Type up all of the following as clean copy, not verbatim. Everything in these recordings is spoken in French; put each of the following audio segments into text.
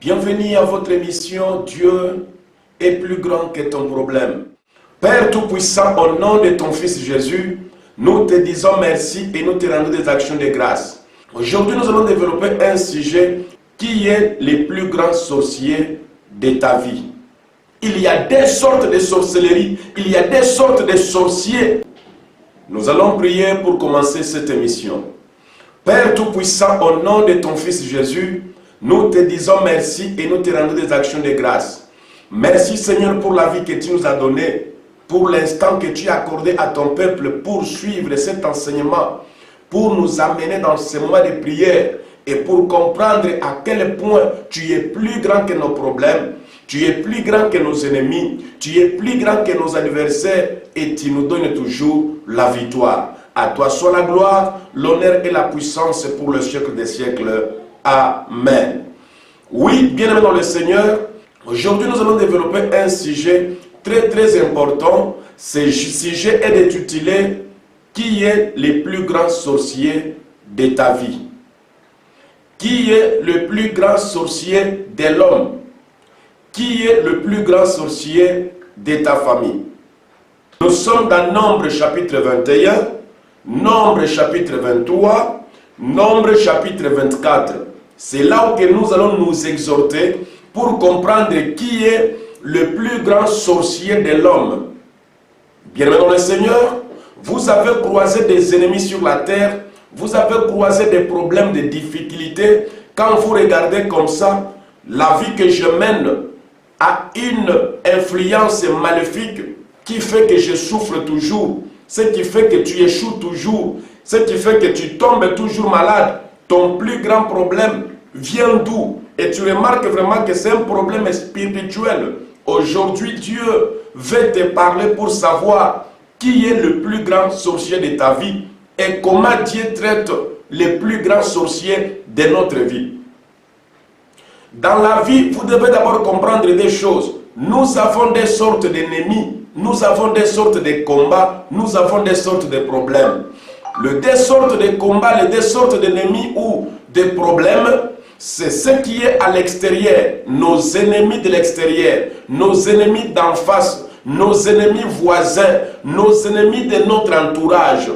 Bienvenue à votre émission Dieu est plus grand que ton problème. Père Tout-Puissant, au nom de ton Fils Jésus, nous te disons merci et nous te rendons des actions de grâce. Aujourd'hui, nous allons développer un sujet qui est les plus grands sorciers de ta vie. Il y a des sortes de sorcellerie, il y a des sortes de sorciers. Nous allons prier pour commencer cette émission. Père Tout-Puissant, au nom de ton Fils Jésus, nous te disons merci et nous te rendons des actions de grâce. Merci Seigneur pour la vie que tu nous as donnée, pour l'instant que tu as accordé à ton peuple pour suivre cet enseignement, pour nous amener dans ce mois de prière et pour comprendre à quel point tu es plus grand que nos problèmes, tu es plus grand que nos ennemis, tu es plus grand que nos adversaires et tu nous donnes toujours la victoire. À toi soit la gloire, l'honneur et la puissance pour le siècle des siècles. Amen. Oui, bien-aimés dans le Seigneur, aujourd'hui nous allons développer un sujet très important. Ce sujet est d'intituler qui est le plus grand sorcier de ta vie. Qui est le plus grand sorcier de l'homme? Qui est le plus grand sorcier de ta famille? Nous sommes dans Nombre chapitre 21, Nombre chapitre 23, Nombre chapitre 24. C'est là où que nous allons nous exhorter pour comprendre qui est le plus grand sorcier de l'homme. Bien-aimés dans le Seigneur, vous avez croisé des ennemis sur la terre, vous avez croisé des problèmes, des difficultés. Quand vous regardez comme ça, la vie que je mène a une influence maléfique qui fait que je souffre toujours, ce qui fait que tu échoues toujours, ce qui fait que tu tombes toujours malade. Ton plus grand problème vient d'où? Et tu remarques vraiment que c'est un problème spirituel. Aujourd'hui, Dieu veut te parler pour savoir qui est le plus grand sorcier de ta vie et comment Dieu traite les plus grands sorciers de notre vie. Dans la vie, vous devez d'abord comprendre des choses. Nous avons des sortes d'ennemis, nous avons des sortes de combats, nous avons des sortes de problèmes. Les deux sortes de combats, les deux sortes d'ennemis ou de problèmes, c'est ce qui est à l'extérieur, nos ennemis de l'extérieur, nos ennemis d'en face, nos ennemis voisins, nos ennemis de notre entourage,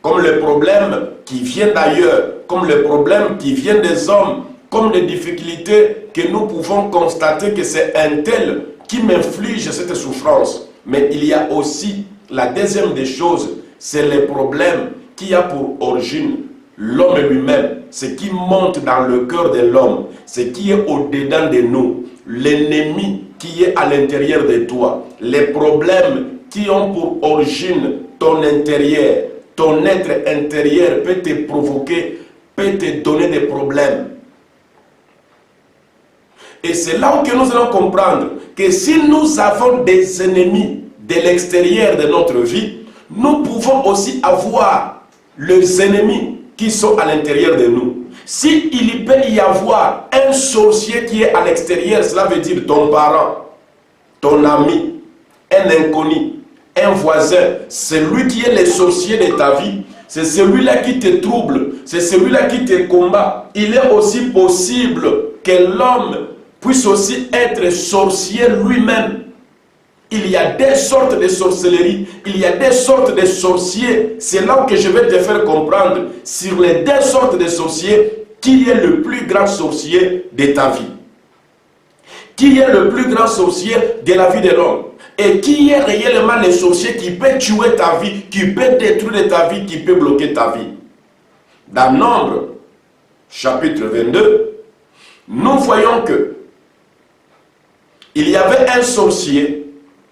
comme les problèmes qui viennent d'ailleurs, comme les problèmes qui viennent des hommes, comme les difficultés que nous pouvons constater que c'est un tel qui m'inflige cette souffrance. Mais il y a aussi la deuxième des choses, c'est les problèmes qui a pour origine l'homme lui-même, ce qui monte dans le cœur de l'homme, ce qui est au-dedans de nous, l'ennemi qui est à l'intérieur de toi, les problèmes qui ont pour origine ton intérieur, ton être intérieur peut te provoquer, peut te donner des problèmes. Et c'est là où que nous allons comprendre que si nous avons des ennemis de l'extérieur de notre vie, nous pouvons aussi avoir les ennemis qui sont à l'intérieur de nous. S'il peut y avoir un sorcier qui est à l'extérieur, cela veut dire ton parent, ton ami, un inconnu, un voisin, c'est lui qui est le sorcier de ta vie. C'est celui-là qui te trouble, c'est celui-là qui te combat. Il est aussi possible que l'homme puisse aussi être sorcier lui-même. Il y a des sortes de sorcellerie, il y a des sortes de sorciers. C'est là que je vais te faire comprendre sur les deux sortes de sorciers qui est le plus grand sorcier de ta vie. Qui est le plus grand sorcier de la vie de l'homme. Et qui est réellement le sorcier qui peut tuer ta vie, qui peut détruire ta vie, qui peut bloquer ta vie. Dans Nombre, chapitre 22, nous voyons que il y avait un sorcier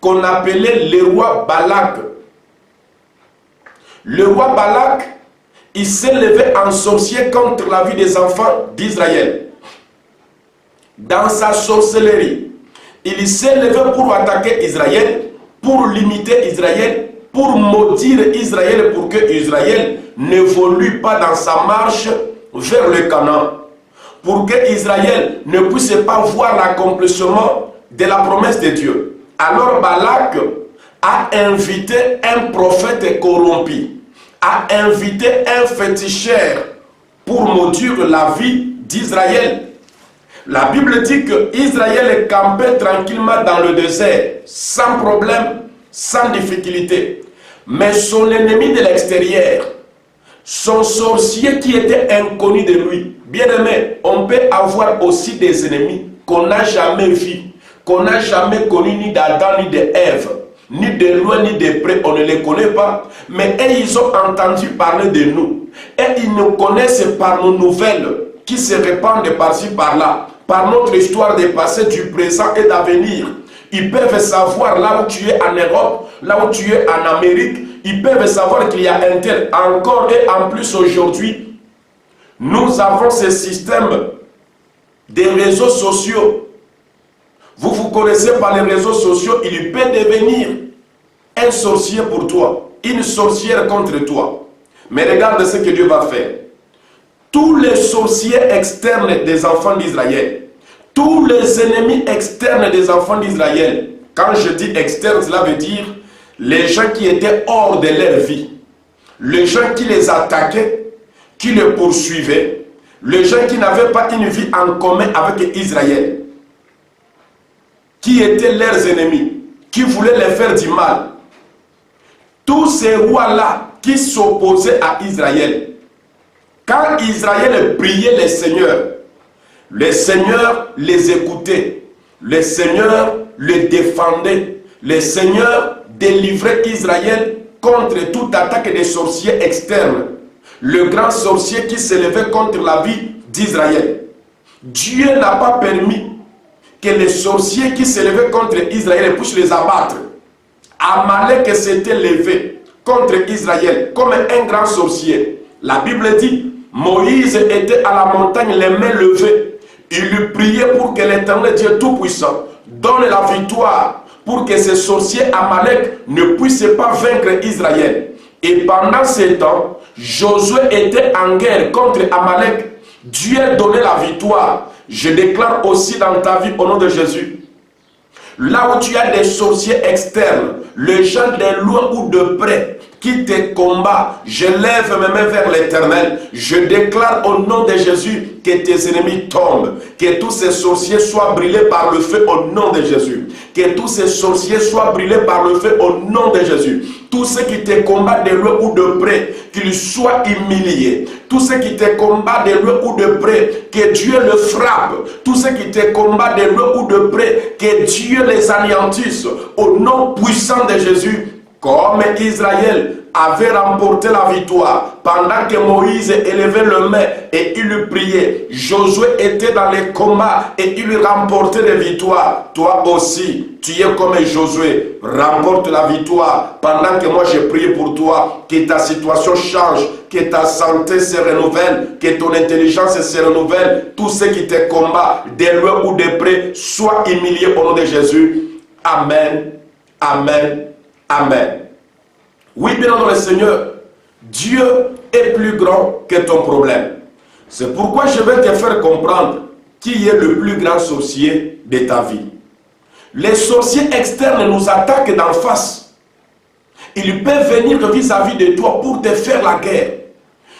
qu'on appelait le roi Balak. Le roi Balak, il s'est levé en sorcier contre la vie des enfants d'Israël. Dans sa sorcellerie, il s'est levé pour attaquer Israël, pour limiter Israël, pour maudire Israël, pour que Israël n'évolue pas dans sa marche vers le Canaan, pour que Israël ne puisse pas voir l'accomplissement de la promesse de Dieu. Alors Balak a invité un prophète corrompu, a invité un féticheur pour maudire la vie d'Israël. La Bible dit qu'Israël campait tranquillement dans le désert, sans problème, sans difficulté. Mais son ennemi de l'extérieur, son sorcier qui était inconnu de lui, bien aimé, on peut avoir aussi des ennemis qu'on n'a jamais vus, qu'on n'a jamais connus ni d'Adam ni d'Ève, ni de loin ni de près, on ne les connaît pas, mais ils ont entendu parler de nous, et ils nous connaissent par nos nouvelles qui se répandent par-ci par-là, par notre histoire de passé, du présent et d'avenir. Ils peuvent savoir là où tu es en Europe, là où tu es en Amérique, ils peuvent savoir qu'il y a un tel. Encore et en plus aujourd'hui, nous avons ce système des réseaux sociaux. Vous vous connaissez par les réseaux sociaux, il peut devenir un sorcier pour toi, une sorcière contre toi. Mais regarde ce que Dieu va faire. Tous les sorciers externes des enfants d'Israël, tous les ennemis externes des enfants d'Israël, quand je dis externes, cela veut dire les gens qui étaient hors de leur vie, les gens qui les attaquaient, qui les poursuivaient, les gens qui n'avaient pas une vie en commun avec Israël, qui étaient leurs ennemis, qui voulaient les faire du mal. Tous ces rois-là qui s'opposaient à Israël, quand Israël priait les seigneurs les écoutaient, les seigneurs les défendaient, les seigneurs délivraient Israël contre toute attaque des sorciers externes. Le grand sorcier qui s'élevait contre la vie d'Israël. Dieu n'a pas permis que les sorciers qui s'élevaient contre Israël puissent les abattre. Amalek s'était levé contre Israël comme un grand sorcier. La Bible dit, Moïse était à la montagne les mains levées. Il lui priait pour que l'Éternel Dieu Tout-Puissant donne la victoire pour que ces sorciers Amalek ne puissent pas vaincre Israël. Et pendant ce temps, Josué était en guerre contre Amalek. Dieu a donné la victoire. Je déclare aussi dans ta vie au nom de Jésus. Là où tu as des sorciers externes, les gens de loin ou de près qui te combattent, je lève mes mains vers l'Éternel. Je déclare au nom de Jésus que tes ennemis tombent. Que tous ces sorciers soient brûlés par le feu au nom de Jésus. Que tous ces sorciers soient brûlés par le feu au nom de Jésus. Tous ceux qui te combattent de loin ou de près, qu'ils soient humiliés. Tous ceux qui te combattent de loin ou de près, que Dieu le frappe. Tous ceux qui te combattent de loin ou de près, que Dieu les anéantisse. Au nom puissant de Jésus, comme Israël avait remporté la victoire, pendant que Moïse élevait le main et il lui priait, Josué était dans les combats et il lui remportait les victoires. Toi aussi, tu es comme Josué, remporte la victoire pendant que moi j'ai prié pour toi, que ta situation change, que ta santé se renouvelle, que ton intelligence se renouvelle. Tous ceux qui te combattent, de loin ou de près, soient humiliés au nom de Jésus. Amen, amen, amen. Oui, bien dans le Seigneur, Dieu est plus grand que ton problème. C'est pourquoi je vais te faire comprendre qui est le plus grand sorcier de ta vie. Les sorciers externes nous attaquent d'en face. Ils peuvent venir vis-à-vis de toi pour te faire la guerre.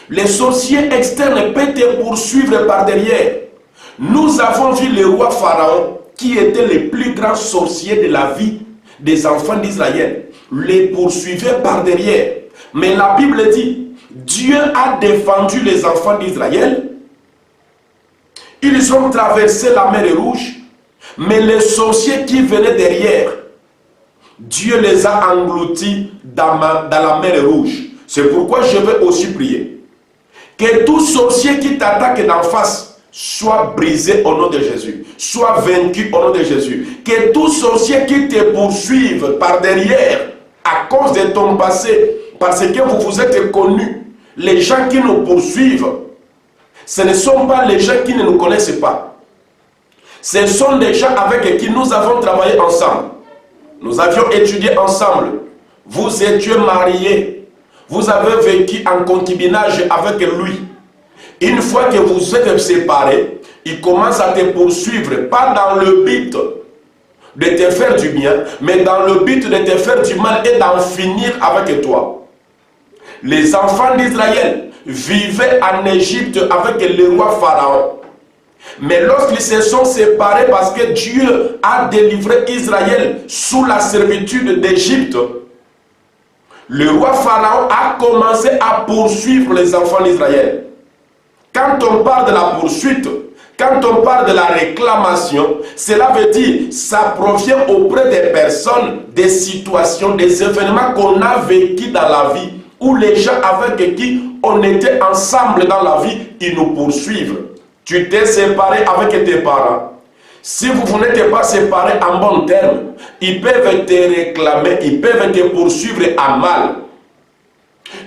Les sorciers externes peuvent te poursuivre par derrière. Nous avons vu le roi Pharaon, qui était le plus grand sorcier de la vie des enfants d'Israël, les poursuivait par derrière. Mais la Bible dit, Dieu a défendu les enfants d'Israël. Ils ont traversé la mer Rouge, mais les sorciers qui venaient derrière, Dieu les a engloutis dans la mer Rouge. C'est pourquoi je vais aussi prier. Que tout sorcier qui t'attaque d'en face soit brisé au nom de Jésus, soit vaincu au nom de Jésus. Que tout sorcier qui te poursuive par derrière à cause de ton passé, parce que vous vous êtes connus, les gens qui nous poursuivent, ce ne sont pas les gens qui ne nous connaissent pas. Ce sont des gens avec qui nous avons travaillé ensemble. Nous avions étudié ensemble. Vous étiez mariés. Vous avez vécu en concubinage avec lui. Une fois que vous êtes séparés, il commence à te poursuivre, pas dans le but de te faire du bien, mais dans le but de te faire du mal et d'en finir avec toi. Les enfants d'Israël vivaient en Égypte avec le roi Pharaon. Mais lorsqu'ils se sont séparés parce que Dieu a délivré Israël sous la servitude d'Égypte, le roi Pharaon a commencé à poursuivre les enfants d'Israël. Quand on parle de la poursuite, quand on parle de la réclamation, cela veut dire ça provient auprès des personnes, des situations, des événements qu'on a vécu dans la vie, où les gens avec qui on était ensemble dans la vie, ils nous poursuivent. Tu t'es séparé avec tes parents. Si vous n'êtes pas séparés en bon terme, ils peuvent te réclamer, ils peuvent te poursuivre à mal.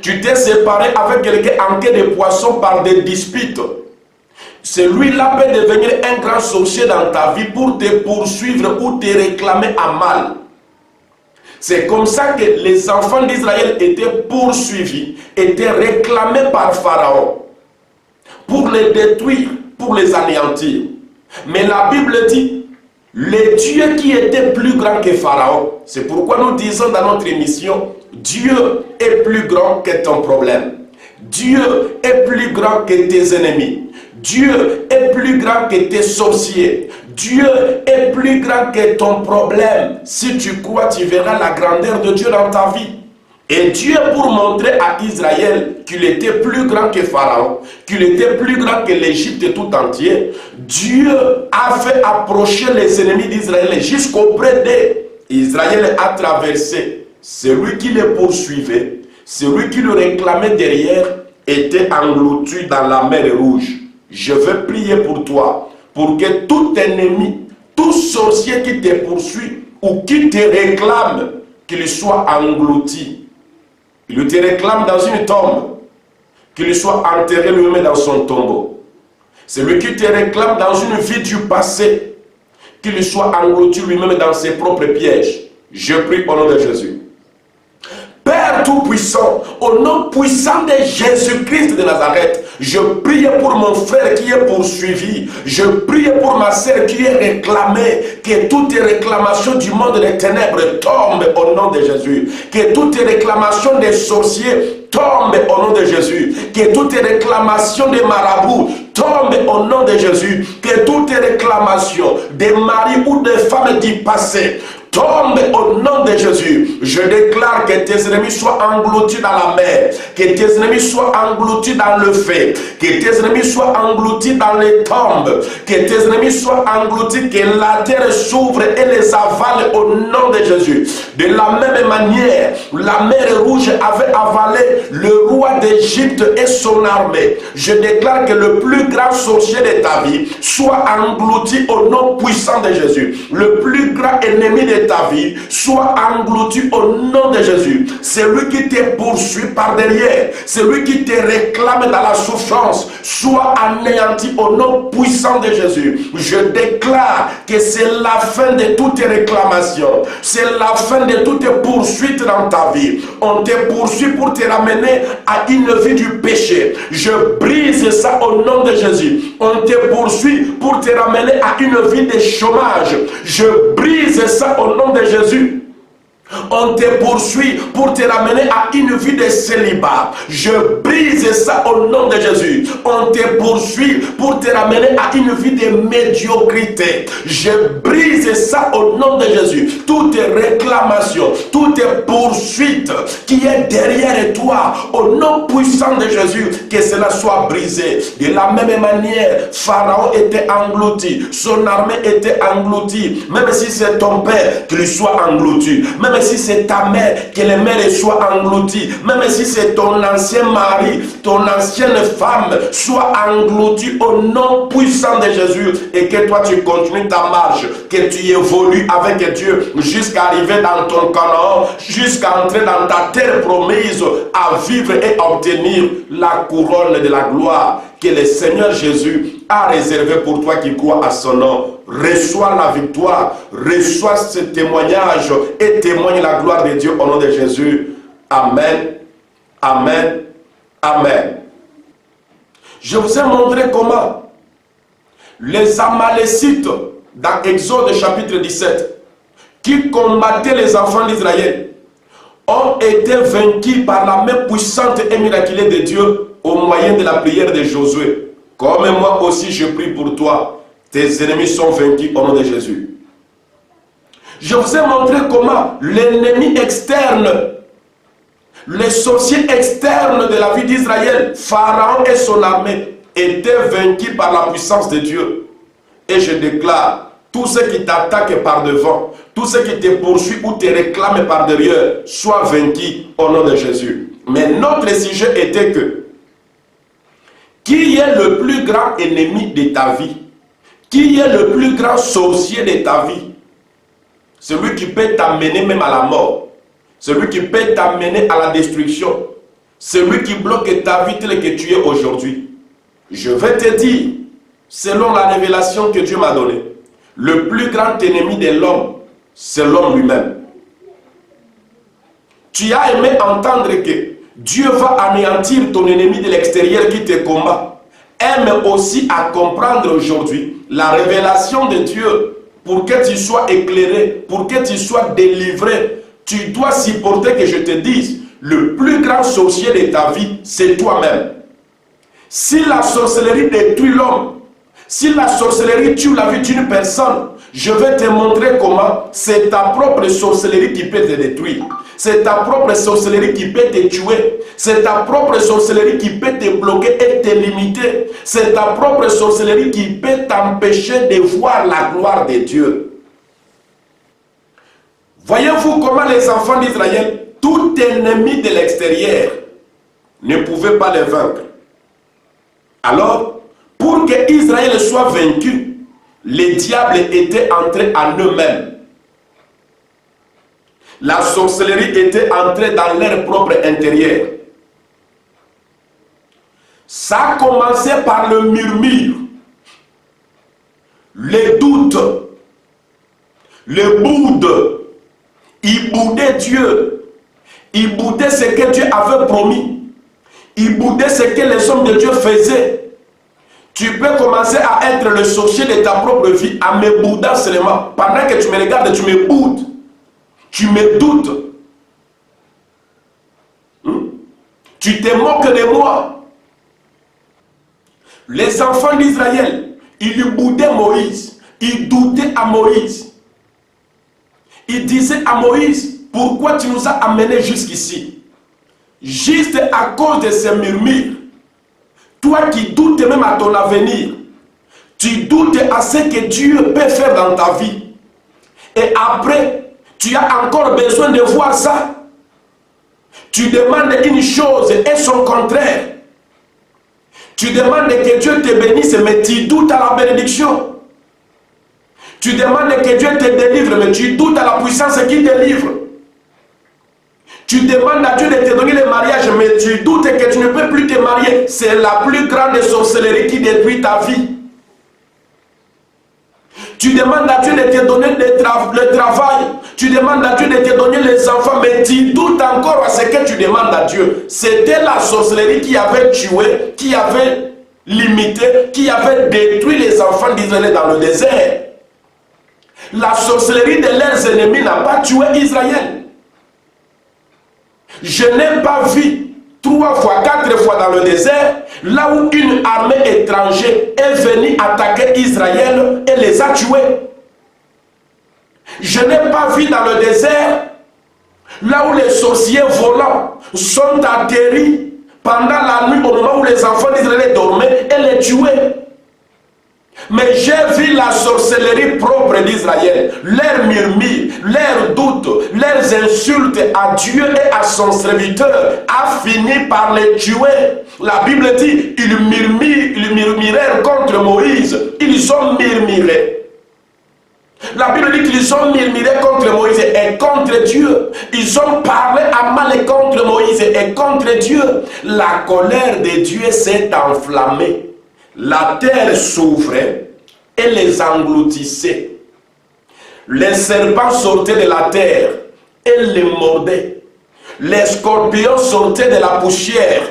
Tu t'es séparé avec quelqu'un en quai de poisson par des disputes. Celui-là peut devenir un grand sorcier dans ta vie pour te poursuivre ou te réclamer à mal. C'est comme ça que les enfants d'Israël étaient poursuivis, étaient réclamés par Pharaon pour les détruire, pour les anéantir. Mais la Bible dit, le Dieu qui était plus grand que Pharaon, c'est pourquoi nous disons dans notre émission, Dieu est plus grand que ton problème. Dieu est plus grand que tes ennemis. Dieu est plus grand que tes sorciers. Dieu est plus grand que ton problème. Si tu crois, tu verras la grandeur de Dieu dans ta vie. Et Dieu, pour montrer à Israël qu'il était plus grand que Pharaon, qu'il était plus grand que l'Égypte tout entier, Dieu a fait approcher les ennemis d'Israël jusqu'auprès d'eux. Israël a traversé. Celui qui les poursuivait, celui qui le réclamait derrière, était englouti dans la mer Rouge. Je veux prier pour toi, pour que tout ennemi, tout sorcier qui te poursuit ou qui te réclame, qu'il soit englouti. Il te réclame dans une tombe, qu'il soit enterré lui-même dans son tombeau. Celui qui te réclame dans une vie du passé, qu'il soit englouti lui-même dans ses propres pièges. Je prie au nom de Jésus. Père Tout-Puissant, au nom puissant de Jésus-Christ de Nazareth, je prie pour mon frère qui est poursuivi. Je prie pour ma sœur qui est réclamée. Que toutes les réclamations du monde des ténèbres tombent au nom de Jésus. Que toutes les réclamations des sorciers tombent au nom de Jésus. Que toutes les réclamations des marabouts tombent au nom de Jésus. Que toutes les réclamations des maris ou des femmes du passé tombe au nom de Jésus. Je déclare que tes ennemis soient engloutis dans la mer, que tes ennemis soient engloutis dans le feu, que tes ennemis soient engloutis dans les tombes, que tes ennemis soient engloutis, que la terre s'ouvre et les avale au nom de Jésus. De la même manière, la mer Rouge avait avalé le roi d'Égypte et son armée. Je déclare que le plus grand sorcier de ta vie soit englouti au nom puissant de Jésus. Le plus grand ennemi de ta vie soit englouti au nom de Jésus. Celui qui te poursuit par derrière, celui qui te réclame dans la souffrance, soit anéanti au nom puissant de Jésus. Je déclare que c'est la fin de toutes tes réclamations, c'est la fin de toutes tes poursuites dans ta vie. On te poursuit pour te ramener à une vie du péché. Je brise ça au nom de Jésus. On te poursuit pour te ramener à une vie de chômage. Je brise ça au nom de Jésus. On te poursuit pour te ramener à une vie de célibat. Je brise ça au nom de Jésus. On te poursuit pour te ramener à une vie de médiocrité. Je brise ça au nom de Jésus. Toutes tes réclamations, toutes tes poursuites qui est derrière toi, au nom puissant de Jésus, que cela soit brisé. De la même manière, Pharaon était englouti, son armée était engloutie. Même si c'est ton père, qu'il soit englouti. Même si c'est ta mère, que les mères soient englouties. Même si c'est ton ancien mari, ton ancienne femme, soit engloutie au nom puissant de Jésus. Et que toi tu continues ta marche, que tu évolues avec Dieu jusqu'à arriver dans ton Canaan, jusqu'à entrer dans ta terre promise, à vivre et obtenir la couronne de la gloire que le Seigneur Jésus a réservé pour toi qui crois à son nom. Reçois la victoire, reçois ce témoignage et témoigne la gloire de Dieu au nom de Jésus. Amen, amen, amen. Je vous ai montré comment les Amalécites, dans Exode chapitre 17, qui combattaient les enfants d'Israël, ont été vaincus par la main puissante et miraculeuse de Dieu au moyen de la prière de Josué. Comme moi aussi je prie pour toi, tes ennemis sont vaincus au nom de Jésus. Je vous ai montré comment l'ennemi externe, les sorciers externes de la vie d'Israël, Pharaon et son armée, étaient vaincus par la puissance de Dieu. Et je déclare, tous ceux qui t'attaquent par devant, tous ceux qui te poursuivent ou te réclament par derrière, soient vaincus au nom de Jésus. Mais notre sujet était que, qui est le plus grand ennemi de ta vie? Qui est le plus grand sorcier de ta vie? Celui qui peut t'amener même à la mort. Celui qui peut t'amener à la destruction. Celui qui bloque ta vie telle que tu es aujourd'hui. Je vais te dire, selon la révélation que Dieu m'a donnée, le plus grand ennemi de l'homme, c'est l'homme lui-même. Tu as aimé entendre que Dieu va anéantir ton ennemi de l'extérieur qui te combat. Aime aussi à comprendre aujourd'hui la révélation de Dieu pour que tu sois éclairé, pour que tu sois délivré. Tu dois supporter que je te dise, le plus grand sorcier de ta vie, c'est toi-même. Si la sorcellerie détruit l'homme, si la sorcellerie tue la vie d'une personne, je vais te montrer comment c'est ta propre sorcellerie qui peut te détruire. C'est ta propre sorcellerie qui peut te tuer. C'est ta propre sorcellerie qui peut te bloquer et te limiter. C'est ta propre sorcellerie qui peut t'empêcher de voir la gloire de Dieu. Voyez-vous comment les enfants d'Israël, tout ennemi de l'extérieur, ne pouvaient pas les vaincre. Alors, pour que Israël soit vaincu, les diables étaient entrés en eux-mêmes. La sorcellerie était entrée dans leur propre intérieur. Ça a commencé par le murmure, le doute, le boude. Ils boudaient Dieu. Ils boudaient ce que Dieu avait promis. Ils boudaient ce que les hommes de Dieu faisaient. Tu peux commencer à être le sorcier de ta propre vie en me boudant seulement. Pendant que tu me regardes, tu me boudes. Tu me doutes. Tu te moques de moi. Les enfants d'Israël, ils boudaient Moïse. Ils doutaient à Moïse. Ils disaient à Moïse, pourquoi tu nous as amenés jusqu'ici? Juste à cause de ces murmures. Toi qui doutes même à ton avenir, tu doutes à ce que Dieu peut faire dans ta vie. Et après, tu as encore besoin de voir ça. Tu demandes une chose et son contraire. Tu demandes que Dieu te bénisse, mais tu doutes à la bénédiction. Tu demandes que Dieu te délivre, mais tu doutes à la puissance qui délivre. Tu demandes à Dieu de te donner le mariage, mais tu doutes que tu ne peux plus te marier. C'est la plus grande sorcellerie qui détruit ta vie. Tu demandes à Dieu de te donner le travail. Tu demandes à Dieu de te donner les enfants, mais tu doutes encore à ce que tu demandes à Dieu. C'était la sorcellerie qui avait tué, qui avait limité, qui avait détruit les enfants d'Israël dans le désert. La sorcellerie de leurs ennemis n'a pas tué Israël. Je n'ai pas vu 3 fois, 4 fois dans le désert, là où une armée étrangère est venue attaquer Israël et les a tués. Je n'ai pas vu dans le désert, là où les sorciers volants sont atterris pendant la nuit au moment où les enfants d'Israël dormaient et les tuaient. Mais j'ai vu la sorcellerie propre d'Israël, leurs murmures, leurs doutes, leurs insultes à Dieu et à son serviteur a fini par les tuer. La Bible dit, ils murmurèrent contre Moïse, ils ont murmuré. La Bible dit qu'ils ont murmuré contre Moïse et contre Dieu. Ils ont parlé à mal contre Moïse et contre Dieu. La colère de Dieu s'est enflammée. La terre s'ouvrait et les engloutissait. Les serpents sortaient de la terre et les mordaient. Les scorpions sortaient de la poussière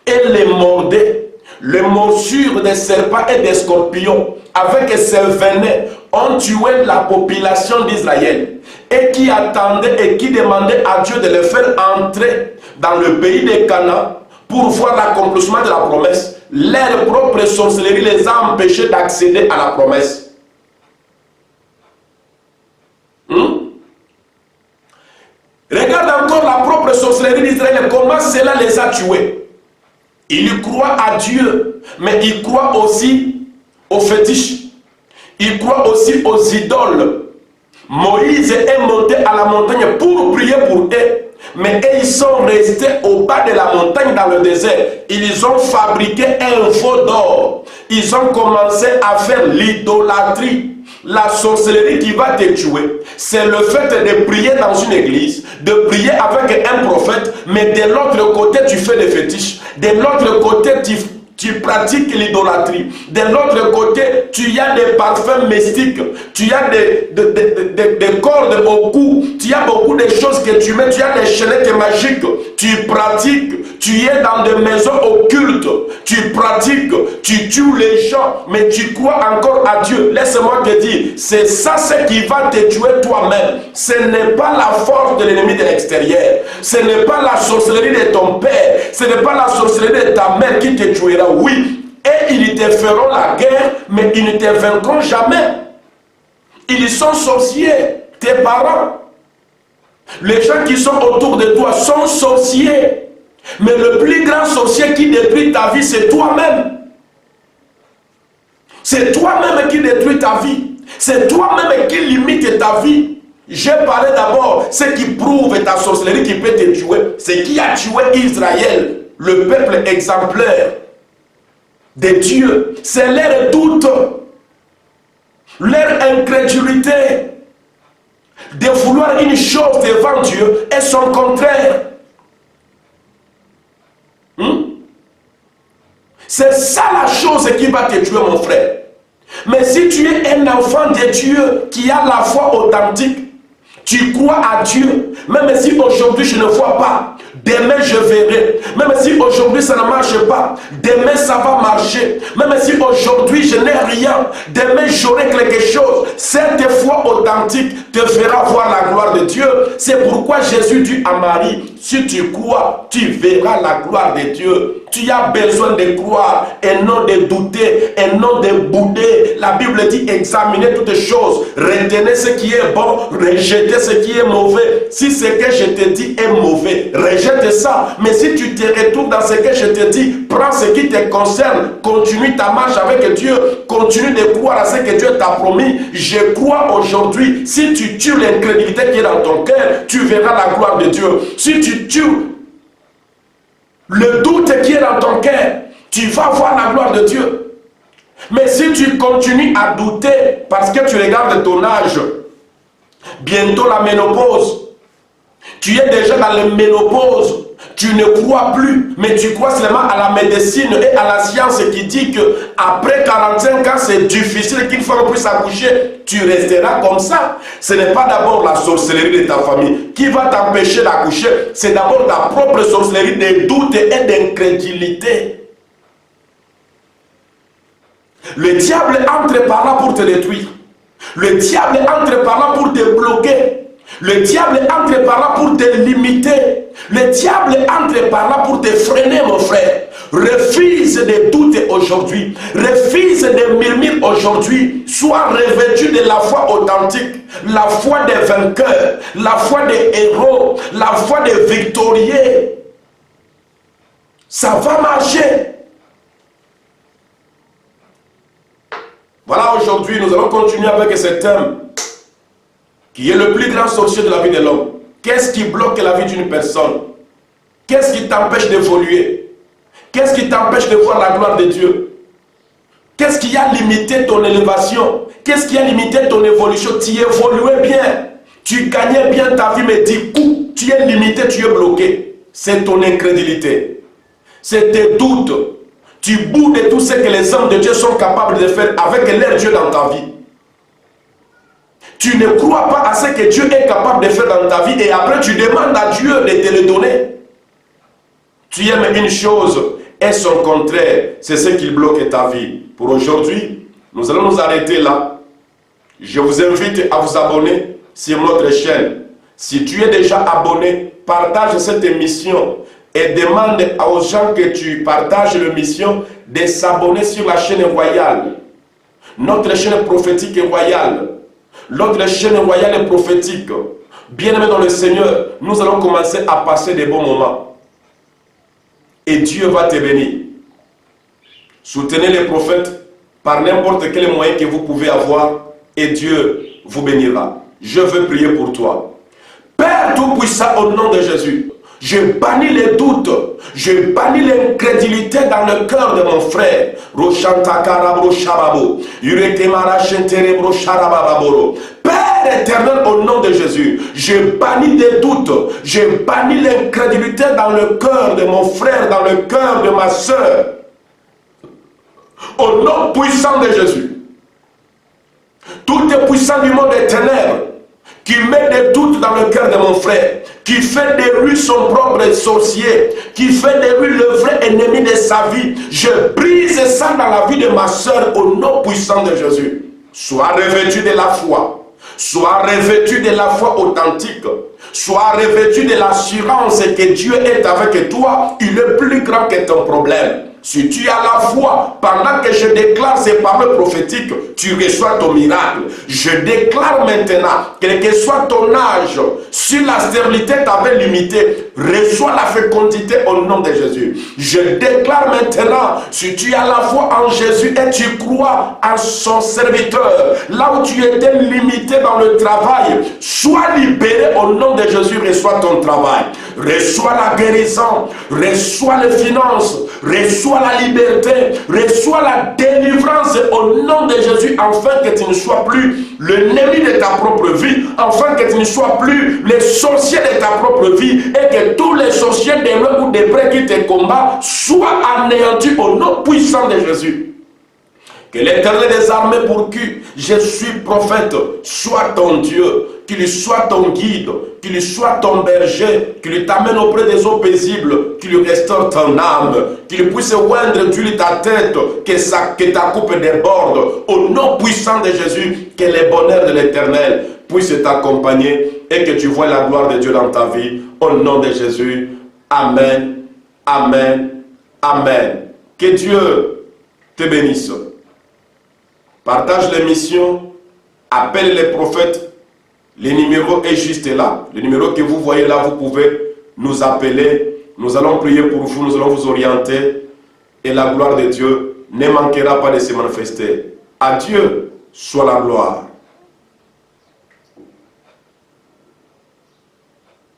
et les mordaient. Les morsures des serpents et des scorpions avec ces venins ont tué la population d'Israël et qui attendaient et qui demandaient à Dieu de les faire entrer dans le pays de Canaan pour voir l'accomplissement de la promesse. leur propre sorcellerie les a empêchés d'accéder à la promesse. Regarde encore la propre sorcellerie d'Israël, comment cela les a tués. Ils croient à Dieu, mais ils croient aussi aux fétiches. Ils croient aussi aux idoles. Moïse est monté à la montagne pour prier pour eux. Mais eux, ils sont restés au bas de la montagne dans le désert. Ils ont fabriqué un veau d'or. Ils ont commencé à faire l'idolâtrie. La sorcellerie qui va te tuer, c'est le fait de prier dans une église, de prier avec un prophète, mais de l'autre côté, tu fais des fétiches. De l'autre côté, tu pratiques l'idolâtrie. De l'autre côté, tu as des parfums mystiques. Tu as des cordes au cou. Tu as beaucoup de choses que tu mets. Tu as des chaînettes magiques. Tu pratiques. Tu es dans des maisons occultes. Tu pratiques. Tu tues les gens. Mais tu crois encore à Dieu. Laisse-moi te dire, c'est ça ce qui va te tuer toi-même. Ce n'est pas la force de l'ennemi de l'extérieur. Ce n'est pas la sorcellerie de ton père. Ce n'est pas la sorcellerie de ta mère qui te tuera. Oui, et ils te feront la guerre, mais ils ne te vaincront jamais. Ils sont sorciers, tes parents. Les gens qui sont autour de toi sont sorciers. Mais le plus grand sorcier qui détruit ta vie, c'est toi-même. C'est toi-même qui détruit ta vie. C'est toi-même qui limite ta vie. J'ai parlé d'abord ce qui prouve ta sorcellerie qui peut te tuer. C'est qui a tué Israël, le peuple exemplaire de Dieu. C'est leur doute, leur incrédulité de vouloir une chose devant Dieu et son contraire. C'est ça la chose qui va te tuer, mon frère. Mais si tu es un enfant de Dieu qui a la foi authentique, tu crois à Dieu, même si aujourd'hui je ne vois pas, demain je verrai. Même si aujourd'hui ça ne marche pas, demain ça va marcher. Même si aujourd'hui je n'ai rien, demain j'aurai quelque chose. Cette foi authentique te fera voir la gloire de Dieu. C'est pourquoi Jésus dit à Marie, si tu crois, tu verras la gloire de Dieu. Tu as besoin de croire et non de douter et non de bouder. La Bible dit examinez toutes choses, retenez ce qui est bon, rejetez ce qui est mauvais. Si ce que je te dis est mauvais, rejette ça. Mais si tu te retrouves dans ce que je te dis, prends ce qui te concerne, continue ta marche avec Dieu, continue de croire à ce que Dieu t'a promis. Je crois aujourd'hui, si tu tues l'incrédulité qui est dans ton cœur, tu verras la gloire de Dieu. Si tu tues le doute qui est dans ton cœur, tu vas voir la gloire de Dieu. Mais si tu continues à douter parce que tu regardes ton âge, bientôt la ménopause, tu es déjà dans la ménopause, tu ne crois plus, mais tu crois seulement à la médecine et à la science qui dit que après 45 ans, c'est difficile qu'il faut plus s'accoucher. Tu resteras comme ça. Ce n'est pas d'abord la sorcellerie de ta famille qui va t'empêcher d'accoucher. C'est d'abord ta propre sorcellerie de doute et d'incrédulité. Le diable entre par là pour te détruire. Le diable entre par là pour te bloquer. Le diable entre par là pour te limiter. Le diable entre par là pour te freiner, mon frère. Refuse de douter aujourd'hui. Refuse de murmurer aujourd'hui. Sois revêtu de la foi authentique. La foi des vainqueurs. La foi des héros. La foi des victorieux. Ça va marcher. Voilà, aujourd'hui, nous allons continuer avec ce thème qui est le plus grand sorcier de la vie de l'homme. Qu'est-ce qui bloque la vie d'une personne? Qu'est-ce qui t'empêche d'évoluer? Qu'est-ce qui t'empêche de voir la gloire de Dieu? Qu'est-ce qui a limité ton élévation? Qu'est-ce qui a limité ton évolution? Tu évoluais bien, tu gagnais bien ta vie, mais du coup, tu es limité, tu es bloqué. C'est ton incrédulité. C'est tes doutes. Tu boudes tout ce que les hommes de Dieu sont capables de faire avec leur Dieu dans ta vie. Tu ne crois pas à ce que Dieu est capable de faire dans ta vie et après tu demandes à Dieu de te le donner. Tu aimes une chose et son contraire, c'est ce qui bloque ta vie. Pour aujourd'hui, nous allons nous arrêter là. Je vous invite à vous abonner sur notre chaîne. Si tu es déjà abonné, partage cette émission et demande aux gens que tu partages l'émission de s'abonner sur la chaîne royale. Notre chaîne prophétique et royale. L'autre chaîne royale et prophétique. Bien-aimés dans le Seigneur, nous allons commencer à passer des bons moments. Et Dieu va te bénir. Soutenez les prophètes par n'importe quel moyen que vous pouvez avoir et Dieu vous bénira. Je veux prier pour toi. Père Tout-Puissant, au nom de Jésus, je bannis les doutes, je bannis l'incrédulité dans le cœur de mon frère. Père éternel, au nom de Jésus, je bannis des doutes, je bannis l'incrédulité dans le cœur de mon frère, dans le cœur de ma soeur. Au nom puissant de Jésus, tout est puissant du monde des ténèbres qui met des doutes dans le cœur de mon frère, qui fait de lui son propre sorcier, qui fait de lui le vrai ennemi de sa vie. Je brise ça dans la vie de ma soeur au nom puissant de Jésus. Sois revêtu de la foi, sois revêtu de la foi authentique, sois revêtu de l'assurance que Dieu est avec toi. Il est plus grand que ton problème. Si tu as la foi, pendant que je déclare ces paroles prophétiques, tu reçois ton miracle. Je déclare maintenant, quel que soit ton âge, si la stérilité t'avait limité, reçois la fécondité au nom de Jésus. Je déclare maintenant, si tu as la foi en Jésus et tu crois en son serviteur, là où tu étais limité dans le travail, sois libéré au nom de Jésus, reçois ton travail. Reçois la guérison, reçois les finances, reçois la liberté, reçois la délivrance au nom de Jésus, afin que tu ne sois plus l'ennemi de ta propre vie, afin que tu ne sois plus le sorcier de ta propre vie, et que tous les sorciers des meubles ou des prêts qui te combattent soient anéantis au nom puissant de Jésus. Que l'Éternel des armées pour qui je suis prophète soit ton Dieu, qu'il soit ton guide, qu'il soit ton berger, qu'il t'amène auprès des eaux paisibles, qu'il restaure ton âme, qu'il puisse oindre d'huile ta tête, que ta coupe déborde. Au nom puissant de Jésus, que le bonheur de l'Éternel puisse t'accompagner et que tu vois la gloire de Dieu dans ta vie. Au nom de Jésus, Amen, Amen, Amen. Que Dieu te bénisse. Partage l'émission, appelle les prophètes. Le numéro est juste là. Le numéro que vous voyez là, vous pouvez nous appeler. Nous allons prier pour vous, nous allons vous orienter. Et la gloire de Dieu ne manquera pas de se manifester. À Dieu soit la gloire.